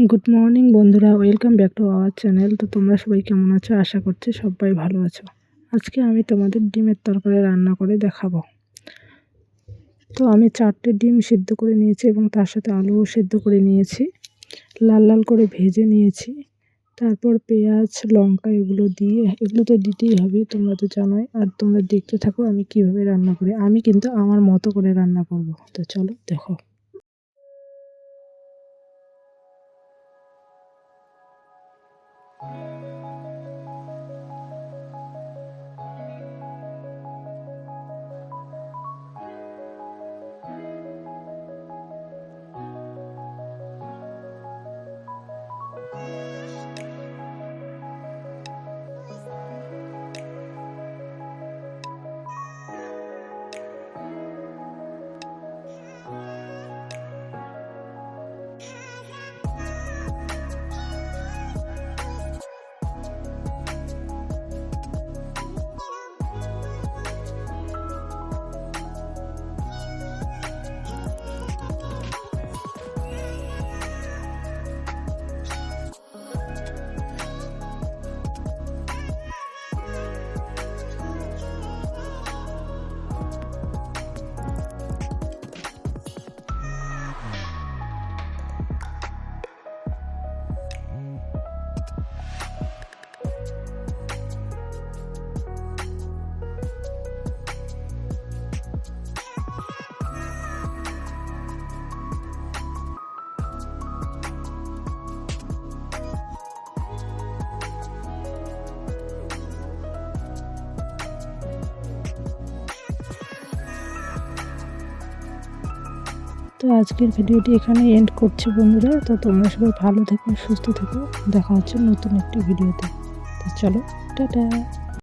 Good morning বন্ধুরা, welcome back to our channel. তো তোমরা সবাই কেমন আছো? আশা করছি সবাই ভালো আছো। আজকে আমি তোমাদের ডিমের তরকারি রান্না করে দেখাবো। তো আমি 4টে ডিম সিদ্ধ করে নিয়েছি এবং তার সাথে আলুও সিদ্ধ করে নিয়েছি, লাল লাল করে ভেজে নিয়েছি। তারপর পেঁয়াজ লঙ্কা এগুলো তো দিতেই হবে, তোমরা তো জানোই। আর তোমরা দেখতে থাকো আমি কিভাবে রান্না করি। আমি কিন্তু আমার মতো করে রান্না করব। তো চলো দেখো। তো আজকের ভিডিওটি এখানে এন্ড করছি বন্ধুরা। তো তোমরা সবাই ভালো থেকো, সুস্থ থেকো। দেখা হচ্ছে নতুন একটি ভিডিওতে। তো চলো, টাটা।